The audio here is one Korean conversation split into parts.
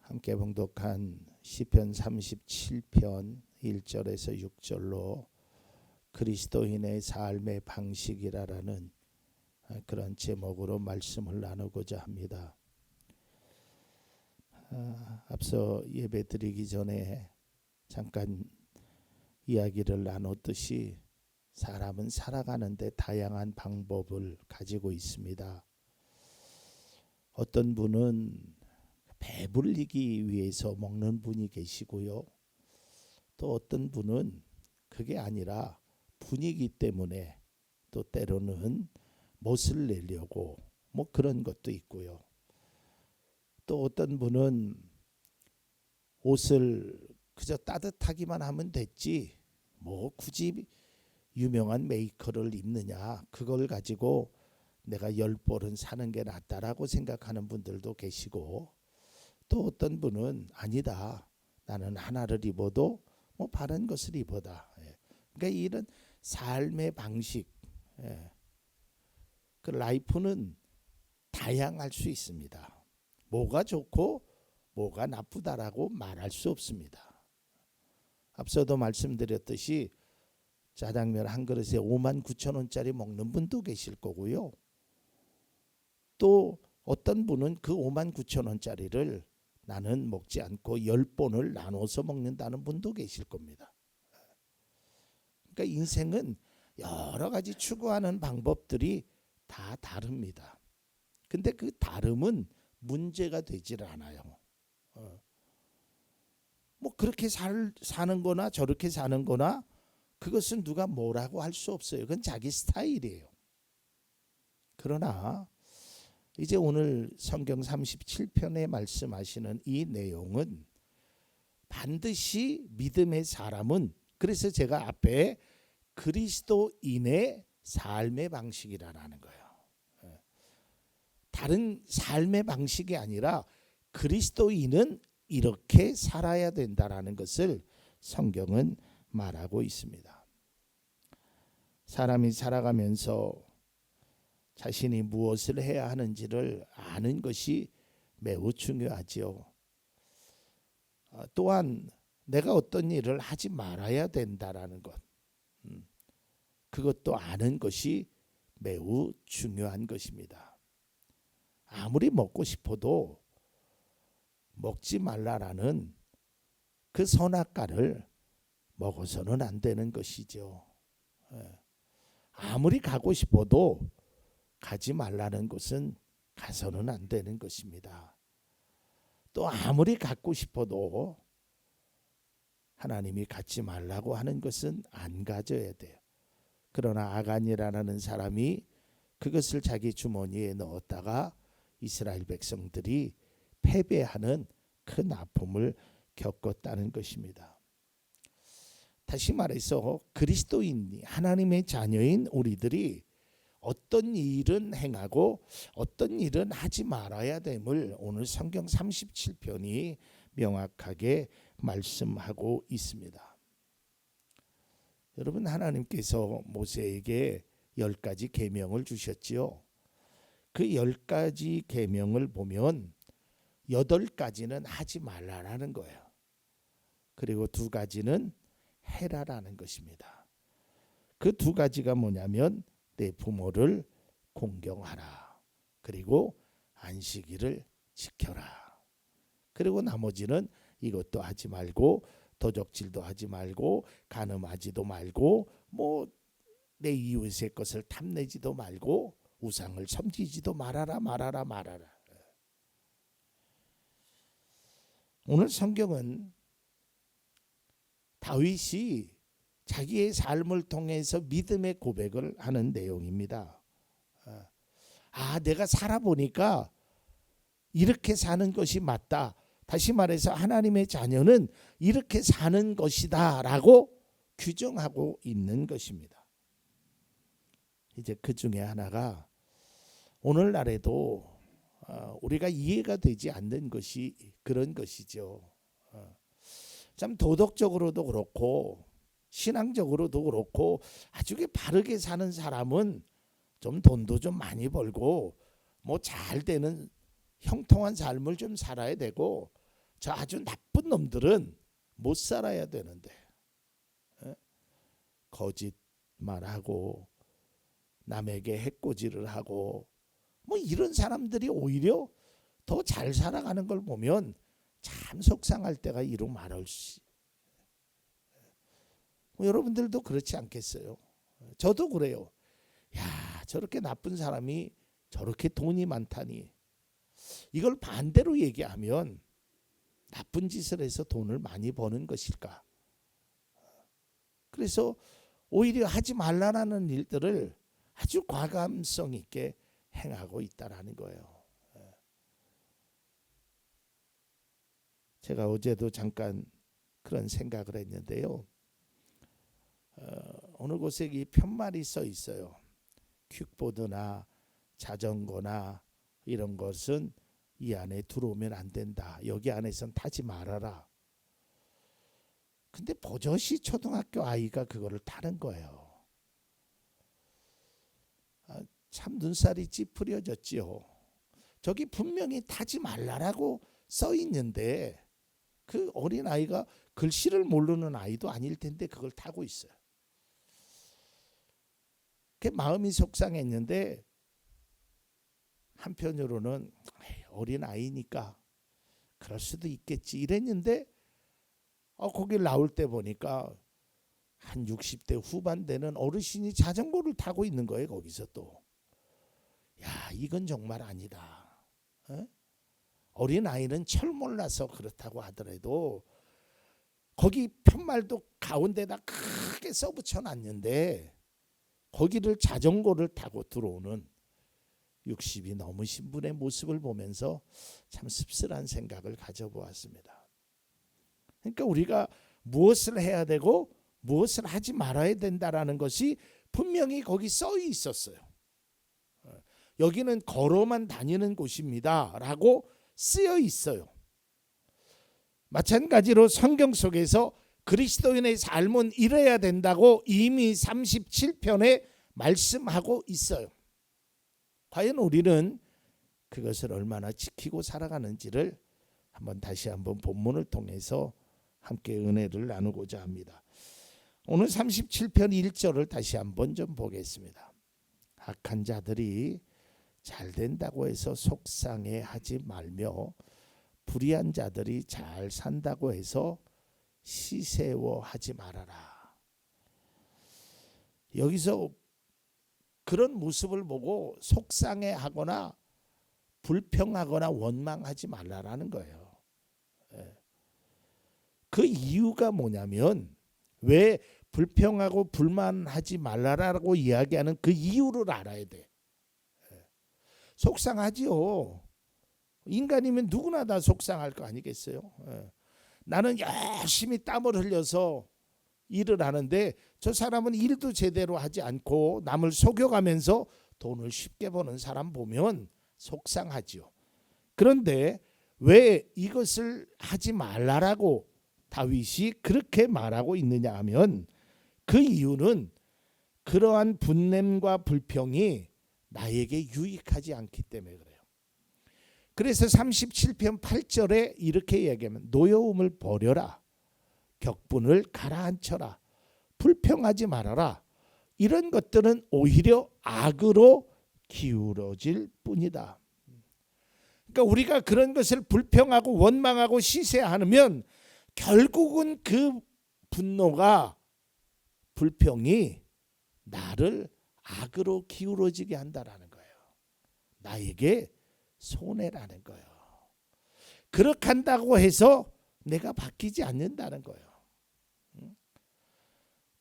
함께 봉독한 시편 37편 1절에서 6절로 그리스도인의 삶의 방식이라는 그런 제목으로 말씀을 나누고자 합니다. 앞서 예배드리기 전에 잠깐 이야기를 나눴듯이 사람은 살아가는데 다양한 방법을 가지고 있습니다. 어떤 분은 배불리기 위해서 먹는 분이 계시고요. 또 어떤 분은 그게 아니라 분위기 때문에 또 때로는 멋을 내려고 그런 것도 있고요. 또 어떤 분은 옷을 그저 따뜻하기만 하면 됐지 굳이 유명한 메이커를 입느냐, 그걸 가지고 내가 10벌은 사는 게 낫다라고 생각하는 분들도 계시고, 또 어떤 분은 아니다, 나는 하나를 입어도 바른 것을 입어다. 그러니까 이런 삶의 방식, 그 라이프는 다양할 수 있습니다. 뭐가 좋고 뭐가 나쁘다라고 말할 수 없습니다. 앞서도 말씀드렸듯이 짜장면 한 그릇에 59,000원짜리 먹는 분도 계실 거고요. 또 어떤 분은 그 59,000원짜리를 나는 먹지 않고 10번을 나눠서 먹는다는 분도 계실 겁니다. 그러니까 인생은 여러 가지 추구하는 방법들이 다 다릅니다. 근데 그 다름은 문제가 되질 않아요. 그렇게 사는 거나 저렇게 사는 거나 그것은 누가 뭐라고 할 수 없어요. 그건 자기 스타일이에요. 그러나 이제 오늘 성경 37편에 말씀하시는 이 내용은 반드시 믿음의 사람은, 그래서 제가 앞에 그리스도인의 삶의 방식이라는 거예요. 다른 삶의 방식이 아니라 그리스도인은 이렇게 살아야 된다라는 것을 성경은 말하고 있습니다. 사람이 살아가면서 자신이 무엇을 해야 하는지를 아는 것이 매우 중요하지요. 또한 내가 어떤 일을 하지 말아야 된다라는 것, 그것도 아는 것이 매우 중요한 것입니다. 아무리 먹고 싶어도 먹지 말라라는 그 선악과를 먹어서는 안 되는 것이죠. 아무리 가고 싶어도 가지 말라는 것은 가서는 안 되는 것입니다. 또 아무리 갖고 싶어도 하나님이 갖지 말라고 하는 것은 안 가져야 돼요. 그러나 아간이라는 사람이 그것을 자기 주머니에 넣었다가 이스라엘 백성들이 패배하는 큰 아픔을 겪었다는 것입니다. 다시 말해서 그리스도인, 하나님의 자녀인 우리들이 어떤 일은 행하고 어떤 일은 하지 말아야 됨을 오늘 성경 37편이 명확하게 말씀하고 있습니다. 여러분, 하나님께서 모세에게 10가지 계명을 주셨지요. 그 10가지 계명을 보면 8가지는 하지 말라라는 거예요. 그리고 2가지는 해라라는 것입니다. 그 2가지가 뭐냐면 내 부모를 공경하라, 그리고 안식일을 지켜라. 그리고 나머지는 이것도 하지 말고 도적질도 하지 말고 간음하지도 말고 내 이웃의 것을 탐내지도 말고 우상을 섬기지도 말아라. 오늘 성경은 다윗이 자기의 삶을 통해서 믿음의 고백을 하는 내용입니다. 내가 살아보니까 이렇게 사는 것이 맞다. 다시 말해서 하나님의 자녀는 이렇게 사는 것이다 라고 규정하고 있는 것입니다. 이제 그 중에 하나가 오늘날에도 우리가 이해가 되지 않는 것이 그런 것이죠. 참 도덕적으로도 그렇고 신앙적으로도 그렇고 아주 바르게 사는 사람은 좀 돈도 좀 많이 벌고 잘 되는 형통한 삶을 좀 살아야 되고, 저 아주 나쁜 놈들은 못 살아야 되는데 거짓말하고 남에게 해코지를 하고 뭐 이런 사람들이 오히려 더 잘 살아가는 걸 보면 참 속상할 때가 이루 말할 수. 여러분들도 그렇지 않겠어요? 저도 그래요. 야, 저렇게 나쁜 사람이 저렇게 돈이 많다니. 이걸 반대로 얘기하면 나쁜 짓을 해서 돈을 많이 버는 것일까? 그래서 오히려 하지 말라는 일들을 아주 과감성 있게 행하고 있다라는 거예요. 제가 어제도 잠깐 그런 생각을 했는데요. 어느 곳에 이 편말이 써 있어요. 퀵보드나 자전거나 이런 것은 이 안에 들어오면 안 된다. 여기 안에선 타지 말아라. 근데 버젓이 초등학교 아이가 그거를 타는 거예요. 참 눈살이 찌푸려졌지요. 저기 분명히 타지 말라라고 써 있는데 그 어린 아이가 글씨를 모르는 아이도 아닐 텐데 그걸 타고 있어요. 그 마음이 속상했는데 한편으로는 어린 아이니까 그럴 수도 있겠지 이랬는데 거길 나올 때 보니까 한 60대 후반 되는 어르신이 자전거를 타고 있는 거예요. 거기서 또. 야, 이건 정말 아니다. 어린 아이는 철 몰라서 그렇다고 하더라도 거기 편말도 가운데다 크게 써붙여 놨는데 거기를 자전거를 타고 들어오는 60이 넘으신 분의 모습을 보면서 참 씁쓸한 생각을 가져보았습니다. 그러니까 우리가 무엇을 해야 되고 무엇을 하지 말아야 된다라는 것이 분명히 거기 써 있었어요. 여기는 걸어만 다니는 곳입니다 라고 쓰여 있어요. 마찬가지로 성경 속에서 그리스도인의 삶은 이래야 된다고 이미 37편에 말씀하고 있어요. 과연 우리는 그것을 얼마나 지키고 살아가는지를 다시 한번 본문을 통해서 함께 은혜를 나누고자 합니다. 오늘 37편 1절을 다시 한번 좀 보겠습니다. 악한 자들이 잘 된다고 해서 속상해하지 말며 불의한 자들이 잘 산다고 해서 시세워하지 말아라. 여기서 그런 모습을 보고 속상해하거나 불평하거나 원망하지 말라라는 거예요. 그 이유가 뭐냐면 왜 불평하고 불만하지 말라라고 이야기하는 그 이유를 알아야 돼. 속상하지요. 인간이면 누구나 다 속상할 거 아니겠어요? 나는 열심히 땀을 흘려서 일을 하는데 저 사람은 일도 제대로 하지 않고 남을 속여가면서 돈을 쉽게 버는 사람 보면 속상하지요. 그런데 왜 이것을 하지 말라라고 다윗이 그렇게 말하고 있느냐 하면 그 이유는 그러한 분냄과 불평이 나에게 유익하지 않기 때문에 그래요. 그래서 37편 8절에 이렇게 얘기하면 노여움을 버려라. 격분을 가라앉혀라. 불평하지 말아라. 이런 것들은 오히려 악으로 기울어질 뿐이다. 그러니까 우리가 그런 것을 불평하고 원망하고 시세하면 결국은 그 분노가 불평이 나를 악으로 기울어지게 한다라는 거예요. 나에게 손해라는 거예요. 그렇게 한다고 해서 내가 바뀌지 않는다는 거예요.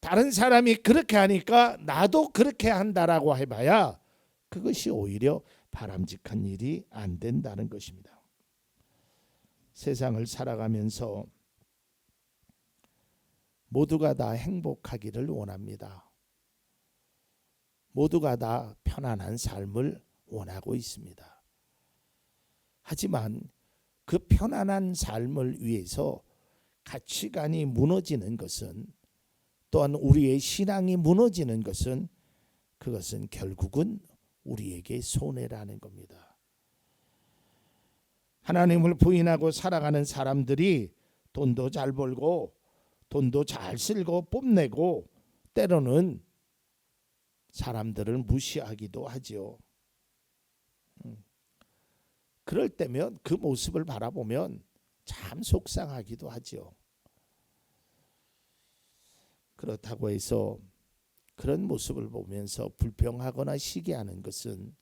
다른 사람이 그렇게 하니까 나도 그렇게 한다라고 해봐야 그것이 오히려 바람직한 일이 안 된다는 것입니다. 세상을 살아가면서 모두가 다 행복하기를 원합니다. 모두가 다 편안한 삶을 원하고 있습니다. 하지만 그 편안한 삶을 위해서 가치관이 무너지는 것은 또한 우리의 신앙이 무너지는 것은 그것은 결국은 우리에게 손해라는 겁니다. 하나님을 부인하고 살아가는 사람들이 돈도 잘 벌고 돈도 잘 쓸고 뽐내고 때로는 사람들을 무시하기도 하지요. 그럴 때면 그 모습을 바라보면 참 속상하기도 하지요. 그렇다고 해서 그런 모습을 보면서 불평하거나 시기하는 것은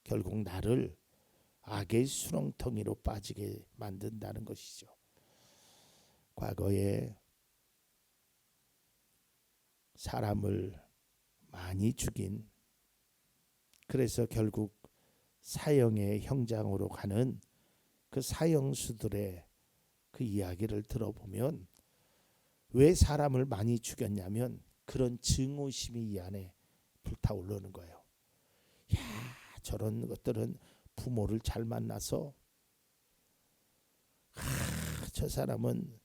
결국 나를 악의 수렁텅이로 빠지게 만든다는 것이죠. 과거에 사람을 많이 죽인, 그래서 결국 사형의 형장으로 가는 그 사형수들의 그 이야기를 들어보면 왜 사람을 많이 죽였냐면 그런 증오심이 이 안에 불타오르는 거예요. 야, 저런 것들은 부모를 잘 만나서 저 사람은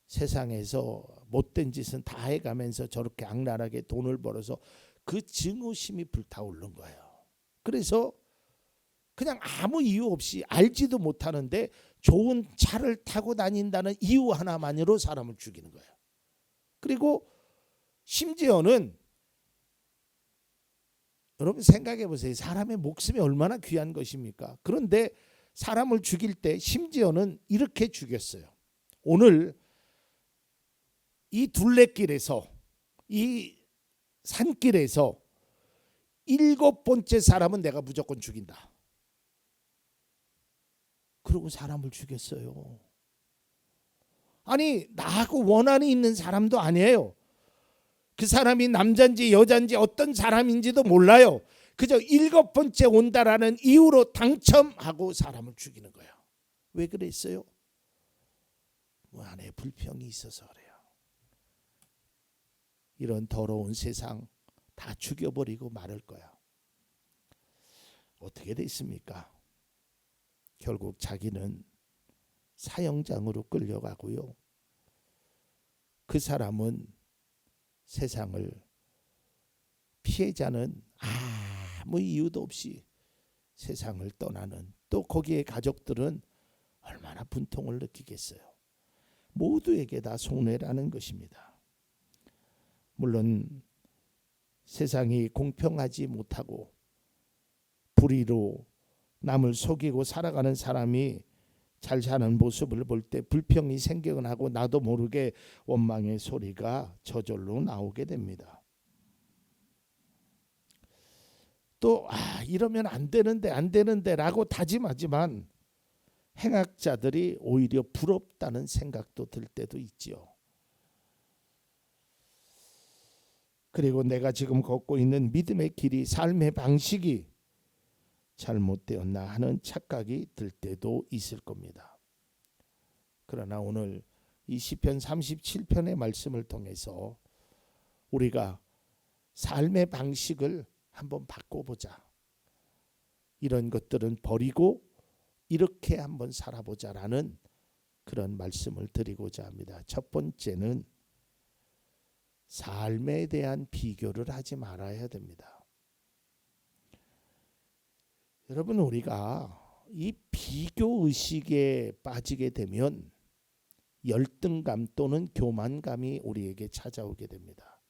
세상에서 못된 짓은 다 해가면서 저렇게 악랄하게 돈을 벌어서 그 증오심이 불타오르는 거예요. 그래서 그냥 아무 이유 없이 알지도 못하는데 좋은 차를 타고 다닌다는 이유 하나만으로 사람을 죽이는 거예요. 그리고 심지어는 여러분 생각해 보세요. 사람의 목숨이 얼마나 귀한 것입니까? 그런데 사람을 죽일 때 심지어는 이렇게 죽였어요. 오늘 이 둘레길에서, 이 산길에서 7번째 사람은 내가 무조건 죽인다. 그러고 사람을 죽였어요. 아니, 나하고 원한이 있는 사람도 아니에요. 그 사람이 남자인지 여자인지 어떤 사람인지도 몰라요. 그저 7번째 온다라는 이유로 당첨하고 사람을 죽이는 거예요. 왜 그랬어요? 뭐 안에 불평이 있어서 그래요. 이런 더러운 세상 다 죽여버리고 말을 거야. 어떻게 됐습니까? 결국 자기는 사형장으로 끌려가고요. 그 사람은 세상을, 피해자는 아무 이유도 없이 세상을 떠나는, 또 거기에 가족들은 얼마나 분통을 느끼겠어요. 모두에게 다 속내라는 것입니다. 물론 세상이 공평하지 못하고 불의로 남을 속이고 살아가는 사람이 잘 사는 모습을 볼 때 불평이 생기곤 하고 나도 모르게 원망의 소리가 저절로 나오게 됩니다. 또 이러면 안 되는데 라고 다짐하지만 행악자들이 오히려 부럽다는 생각도 들 때도 있지요. 그리고 내가 지금 걷고 있는 믿음의 길이, 삶의 방식이 잘못되었나 하는 착각이 들 때도 있을 겁니다. 그러나 오늘 이 시편 37편의 말씀을 통해서 우리가 삶의 방식을 한번 바꿔보자. 이런 것들은 버리고 이렇게 한번 살아보자라는 그런 말씀을 드리고자 합니다. 첫 번째는 삶에 대한 비교를 하지 말아야 됩니다. 여러분, 우리가 이 비교 의식에 빠지게 되면 열등감 또는 교만감이 우리에게 찾아오게 됩니다.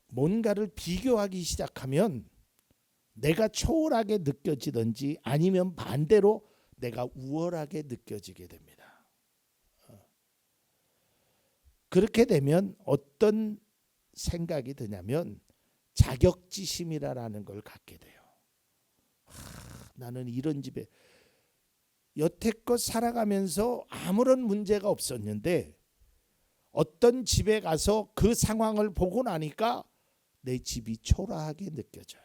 뭔가를 비교하기 시작하면 내가 초월하게 느껴지든지 아니면 반대로 내가 우월하게 느껴지게 됩니다. 그렇게 되면 어떤 생각이 드냐면 자격지심이라는 걸 갖게 돼요. 나는 이런 집에 여태껏 살아가면서 아무런 문제가 없었는데 어떤 집에 가서 그 상황을 보고 나니까 내 집이 초라하게 느껴져요.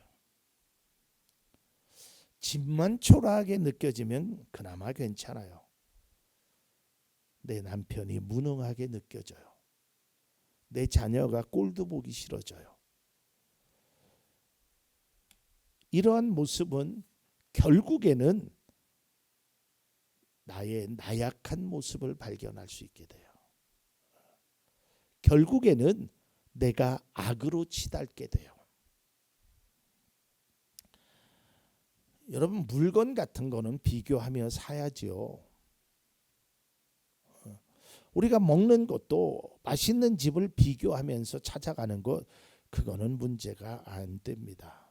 집만 초라하게 느껴지면 그나마 괜찮아요. 내 남편이 무능하게 느껴져요. 내 자녀가 꼴도 보기 싫어져요. 이러한 모습은 결국에는 나의 나약한 모습을 발견할 수 있게 돼요. 결국에는 내가 악으로 치닫게 돼요. 여러분 물건 같은 거는 비교하며 사야지요. 우리가 먹는 것도 맛있는 집을 비교하면서 찾아가는 것, 그거는 문제가 안 됩니다.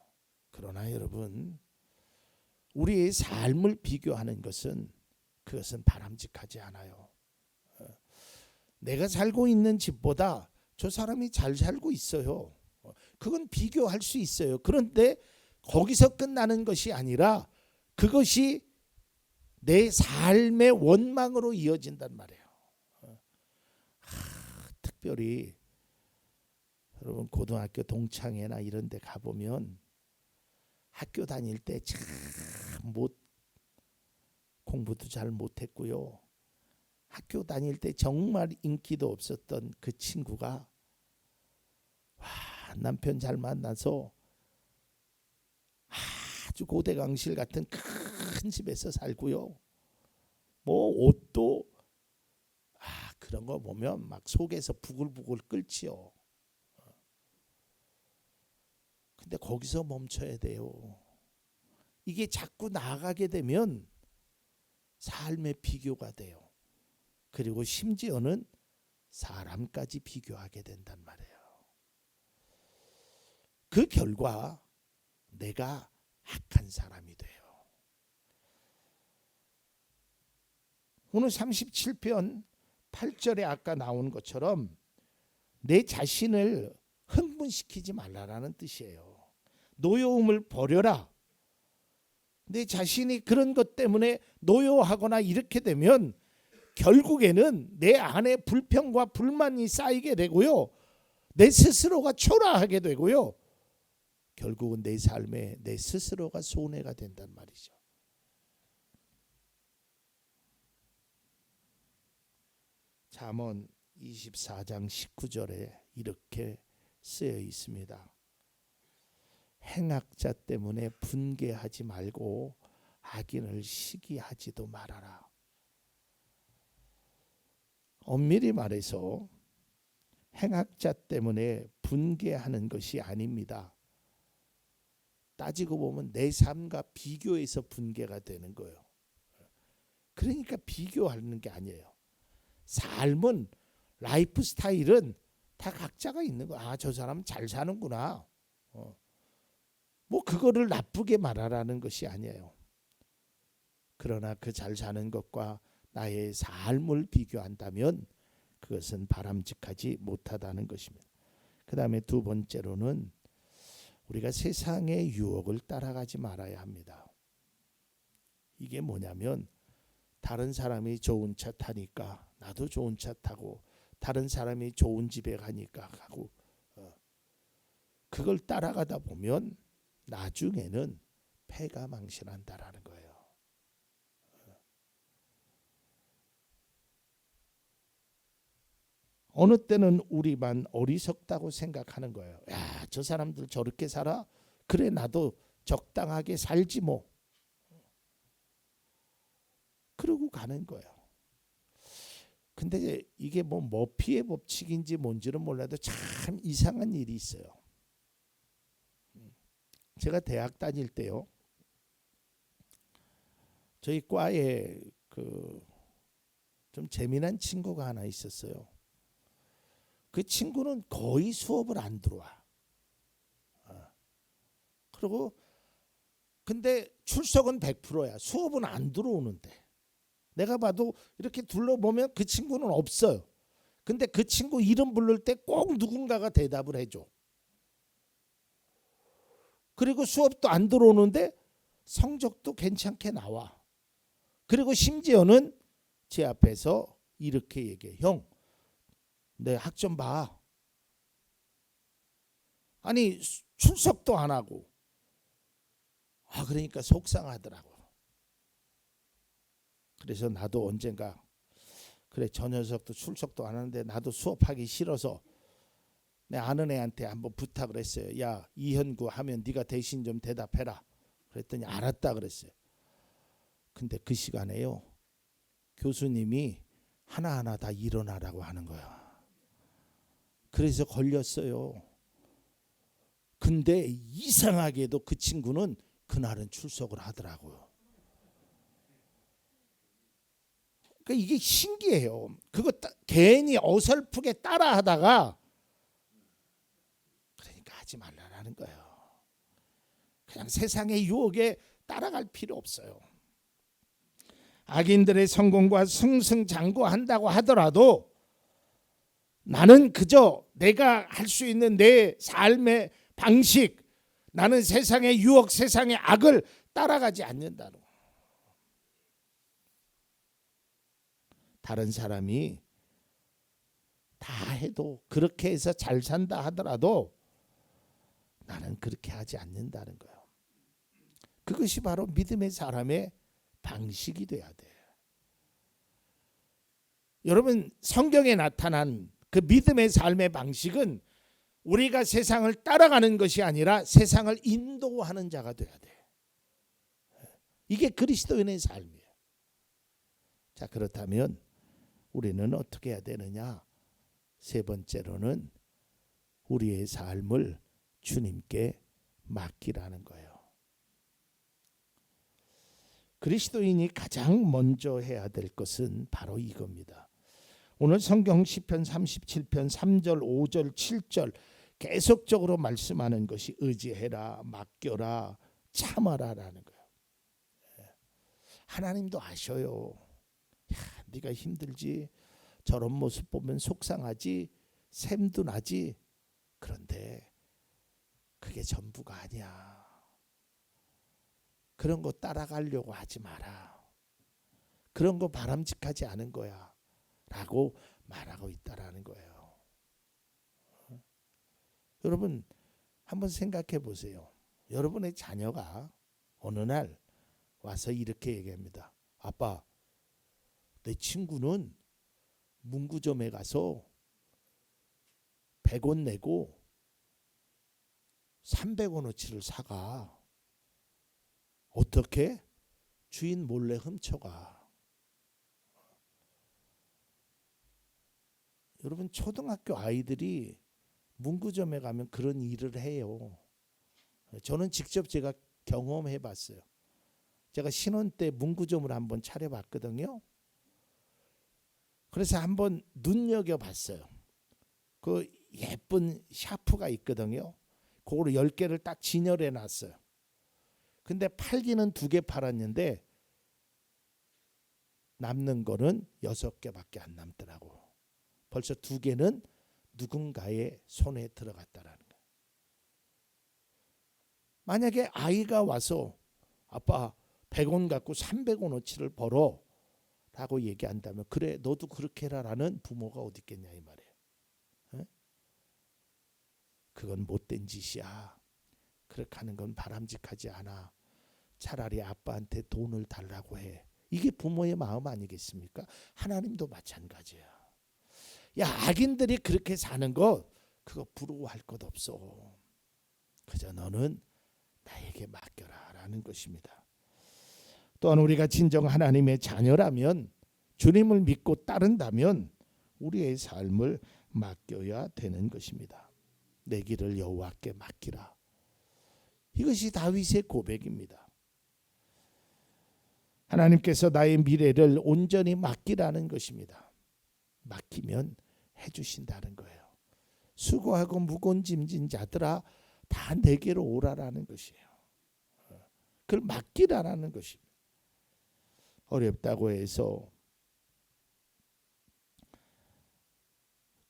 그러나 여러분, 우리의 삶을 비교하는 것은 그것은 바람직하지 않아요. 내가 살고 있는 집보다 저 사람이 잘 살고 있어요. 그건 비교할 수 있어요. 그런데 거기서 끝나는 것이 아니라 그것이 내 삶의 원망으로 이어진단 말이에요. 특별히 여러분 고등학교 동창회나 이런 데 가보면 학교 다닐 때 참 공부도 잘 못했고요. 학교 다닐 때 정말 인기도 없었던 그 친구가 남편 잘 만나서 아주 고대강실 같은 큰 집에서 살고요. 뭐 옷도 그런 거 보면 막 속에서 부글부글 끓지요. 근데 거기서 멈춰야 돼요. 이게 자꾸 나아가게 되면 삶의 비교가 돼요. 그리고 심지어는 사람까지 비교하게 된단 말이에요. 그 결과 내가 악한 사람이 돼요. 오늘 37편 8절에 아까 나온 것처럼 내 자신을 흥분시키지 말라라는 뜻이에요. 노여움을 버려라. 내 자신이 그런 것 때문에 노여워하거나 이렇게 되면 결국에는 내 안에 불평과 불만이 쌓이게 되고요. 내 스스로가 초라하게 되고요. 결국은 내 삶에 내 스스로가 손해가 된단 말이죠. 잠언 24장 19절에 이렇게 쓰여 있습니다. 행악자 때문에 분개하지 말고 악인을 시기하지도 말아라. 엄밀히 말해서 행악자 때문에 분개하는 것이 아닙니다. 따지고 보면 내 삶과 비교해서 분개가 되는 거예요. 그러니까 비교하는 게 아니에요. 삶은, 라이프 스타일은 다 각자가 있는 거야. 저 사람 잘 사는구나. 뭐 그거를 나쁘게 말하라는 것이 아니에요. 그러나 그 잘 사는 것과 나의 삶을 비교한다면 그것은 바람직하지 못하다는 것입니다. 그 다음에 두 번째로는 우리가 세상의 유혹을 따라가지 말아야 합니다. 이게 뭐냐면 다른 사람이 좋은 차 타니까 나도 좋은 차 타고, 다른 사람이 좋은 집에 가니까 가고, 그걸 따라가다 보면 나중에는 패가 망신한다라는 거예요. 어느 때는 우리만 어리석다고 생각하는 거예요. 야, 저 사람들 저렇게 살아? 그래, 나도 적당하게 살지 뭐. 그러고 가는 거예요. 근데 이게 뭐 머피의 법칙인지 뭔지는 몰라도 참 이상한 일이 있어요. 제가 대학 다닐 때요, 저희 과에 그 좀 재미난 친구가 하나 있었어요. 그 친구는 거의 수업을 안 들어와. 그리고 근데 출석은 100%야. 수업은 안 들어오는데. 내가 봐도 이렇게 둘러보면 그 친구는 없어요. 근데 그 친구 이름 부를 때 꼭 누군가가 대답을 해줘. 그리고 수업도 안 들어오는데 성적도 괜찮게 나와. 그리고 심지어는 제 앞에서 이렇게 얘기해. 형, 내 학점 봐. 아니 출석도 안 하고. 그러니까 속상하더라고. 그래서 나도 언젠가 그래, 저 녀석도 출석도 안 하는데 나도 수업하기 싫어서 내 아는 애한테 한번 부탁을 했어요. 야, 이현구 하면 네가 대신 좀 대답해라. 그랬더니 알았다 그랬어요. 근데 그 시간에요, 교수님이 하나하나 다 일어나라고 하는 거야. 그래서 걸렸어요. 근데 이상하게도 그 친구는 그날은 출석을 하더라고요. 그러니까 이게 신기해요. 그거 괜히 어설프게 따라하다가 그러니까 하지 말라라는 거예요. 그냥 세상의 유혹에 따라갈 필요 없어요. 악인들의 성공과 승승장구한다고 하더라도 나는 그저 내가 할 수 있는 내 삶의 방식, 나는 세상의 유혹, 세상의 악을 따라가지 않는다는 거예요. 다른 사람이 다 해도 그렇게 해서 잘 산다 하더라도 나는 그렇게 하지 않는다는 거예요. 그것이 바로 믿음의 사람의 방식이 돼야 돼. 여러분, 성경에 나타난 그 믿음의 삶의 방식은 우리가 세상을 따라가는 것이 아니라 세상을 인도하는 자가 돼야 돼. 이게 그리스도인의 삶이에요. 자, 그렇다면 우리는 어떻게 해야 되느냐? 세 번째로는 우리의 삶을 주님께 맡기라는 거예요. 그리스도인이 가장 먼저 해야 될 것은 바로 이겁니다. 오늘 성경 시편 37편 3절, 5절, 7절 계속적으로 말씀하는 것이 의지해라, 맡겨라, 참아라라는 거예요. 하나님도 아셔요. 야, 네가 힘들지, 저런 모습 보면 속상하지, 샘도 나지. 그런데 그게 전부가 아니야. 그런 거 따라가려고 하지 마라. 그런 거 바람직하지 않은 거야 라고 말하고 있다라는 거예요. 여러분, 한번 생각해 보세요. 여러분의 자녀가 어느 날 와서 이렇게 얘기합니다. 아빠, 내 친구는 문구점에 가서 100원 내고 300원어치를 사가. 어떻게? 주인 몰래 훔쳐가. 여러분, 초등학교 아이들이 문구점에 가면 그런 일을 해요. 저는 직접 제가 경험해 봤어요. 제가 신혼 때 문구점을 한번 차려봤거든요. 그래서 한번 눈여겨봤어요. 그 예쁜 샤프가 있거든요. 그거를 10개를 딱 진열해 놨어요. 근데 팔기는 2개 팔았는데 남는 거는 6개밖에 안 남더라고. 벌써 2개는 누군가의 손에 들어갔다라는 거예요. 만약에 아이가 와서 아빠 100원 갖고 300원어치를 벌어 라고 얘기한다면 그래 너도 그렇게 해라라는 부모가 어디 있겠냐 이 말이에요. 에? 그건 못된 짓이야. 그렇게 하는 건 바람직하지 않아. 차라리 아빠한테 돈을 달라고 해. 이게 부모의 마음 아니겠습니까? 하나님도 마찬가지야. 야, 악인들이 그렇게 사는 거 그거 부러워할 것 없어. 그저 너는 나에게 맡겨라 라는 것입니다. 또한 우리가 진정 하나님의 자녀라면, 주님을 믿고 따른다면 우리의 삶을 맡겨야 되는 것입니다. 내 길을 여호와께 맡기라. 이것이 다윗의 고백입니다. 하나님께서 나의 미래를 온전히 맡기라는 것입니다. 맡기면 해주신다는 거예요. 수고하고 무거운 짐진 자들아 다 내게로 오라라는 것이에요. 그걸 맡기라는 것입니다. 어렵다고 해서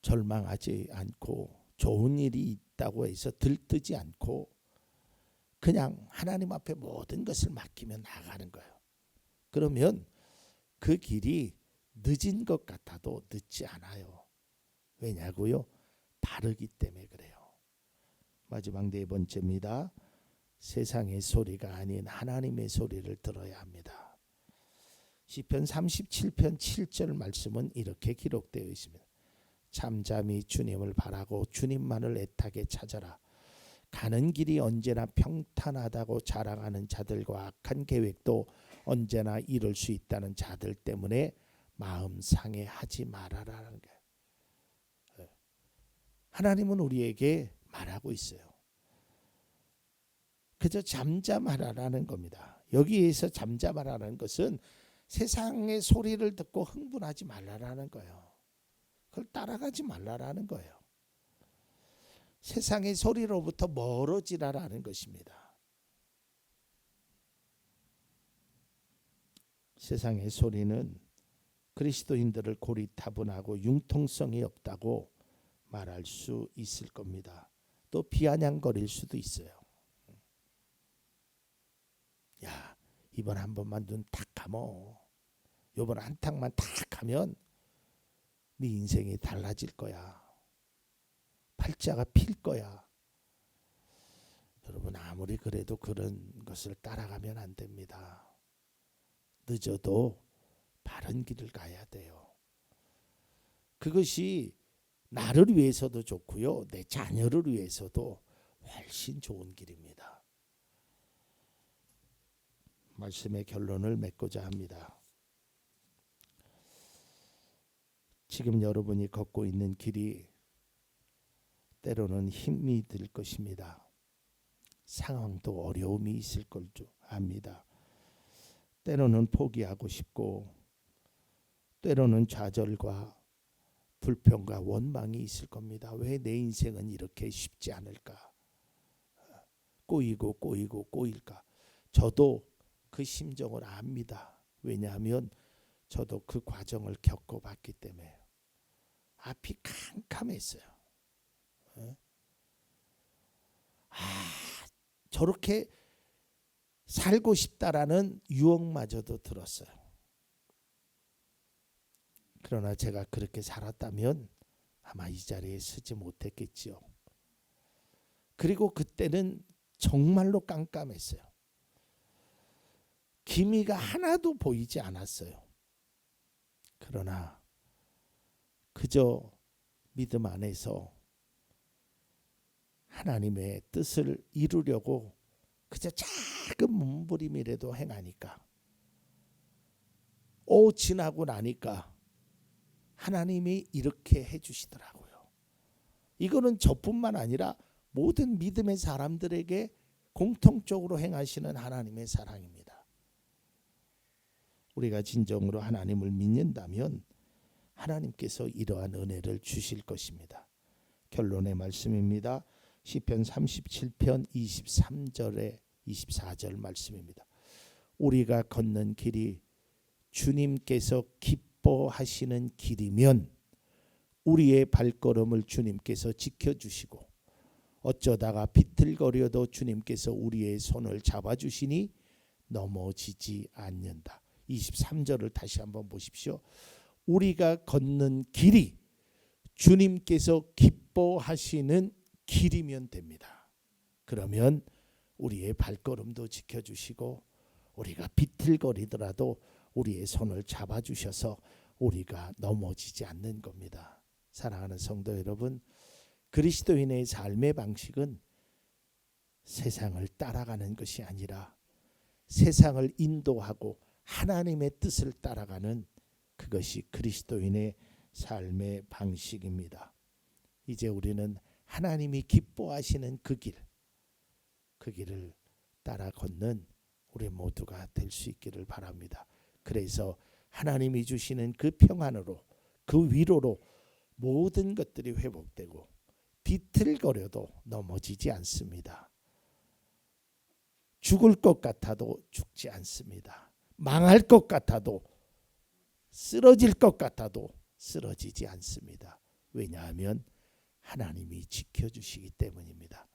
절망하지 않고 좋은 일이 있다고 해서 들뜨지 않고 그냥 하나님 앞에 모든 것을 맡기면 나가는 거예요. 그러면 그 길이 늦은 것 같아도 늦지 않아요. 왜냐고요? 바르기 때문에 그래요. 마지막 4번째입니다. 세상의 소리가 아닌 하나님의 소리를 들어야 합니다. 시편 37편 7절 말씀은 이렇게 기록되어 있습니다. 잠잠히 주님을 바라고 주님만을 애타게 찾아라. 가는 길이 언제나 평탄하다고 자랑하는 자들과 악한 계획도 언제나 이룰 수 있다는 자들 때문에 마음 상해하지 말아라라는 거예요. 하나님은 우리에게 말하고 있어요. 그저 잠잠하라라는 겁니다. 여기에서 잠잠하라는 것은 세상의 소리를 듣고 흥분하지 말라라는 거예요. 그걸 따라가지 말라라는 거예요. 세상의 소리로부터 멀어지라라는 것입니다. 세상의 소리는 그리스도인들을 고리타분하고 융통성이 없다고 말할 수 있을 겁니다. 또 비아냥거릴 수도 있어요. 야, 이번 한 번만 눈 탁 감어. 요번 한 탕만 탁 하면 네 인생이 달라질 거야. 팔자가 필 거야. 여러분 아무리 그래도 그런 것을 따라가면 안 됩니다. 늦어도 바른 길을 가야 돼요. 그것이 나를 위해서도 좋고요. 내 자녀를 위해서도 훨씬 좋은 길입니다. 말씀의 결론을 맺고자 합니다. 지금 여러분이 걷고 있는 길이 때로는 힘이 들 것입니다. 상황도 어려움이 있을 걸 압니다. 때로는 포기하고 싶고 때로는 좌절과 불평과 원망이 있을 겁니다. 왜 내 인생은 이렇게 쉽지 않을까? 꼬이고 꼬일까? 저도 그 심정을 압니다. 왜냐하면 저도 그 과정을 겪어봤기 때문에 앞이 캄캄했어요. 저렇게 살고 싶다라는 유혹마저도 들었어요. 그러나 제가 그렇게 살았다면 아마 이 자리에 서지 못했겠지요. 그리고 그때는 정말로 깜깜했어요. 기미가 하나도 보이지 않았어요. 그러나 그저 믿음 안에서 하나님의 뜻을 이루려고 그저 작은 몸부림이라도 행하니까 지나고 나니까 하나님이 이렇게 해주시더라고요. 이거는 저뿐만 아니라 모든 믿음의 사람들에게 공통적으로 행하시는 하나님의 사랑입니다. 우리가 진정으로 하나님을 믿는다면 하나님께서 이러한 은혜를 주실 것입니다. 결론의 말씀입니다. 시편 37편 23절에 24절 말씀입니다. 우리가 걷는 길이 주님께서 기뻐하시는 길이면 우리의 발걸음을 주님께서 지켜주시고 어쩌다가 비틀거려도 주님께서 우리의 손을 잡아주시니 넘어지지 않는다. 23절을 다시 한번 보십시오. 우리가 걷는 길이 주님께서 기뻐하시는 길이면 됩니다. 그러면 우리의 발걸음도 지켜주시고 우리가 비틀거리더라도 우리의 손을 잡아주셔서 우리가 넘어지지 않는 겁니다. 사랑하는 성도 여러분, 그리스도인의 삶의 방식은 세상을 따라가는 것이 아니라 세상을 인도하고 하나님의 뜻을 따라가는 그것이 그리스도인의 삶의 방식입니다. 이제 우리는 하나님이 기뻐하시는 그 길을 따라 걷는 우리 모두가 될 수 있기를 바랍니다. 그래서 하나님이 주시는 그 평안으로 그 위로로 모든 것들이 회복되고 비틀거려도 넘어지지 않습니다. 죽을 것 같아도 죽지 않습니다. 망할 것 같아도 쓰러질 것 같아도 쓰러지지 않습니다. 왜냐하면 하나님이 지켜주시기 때문입니다.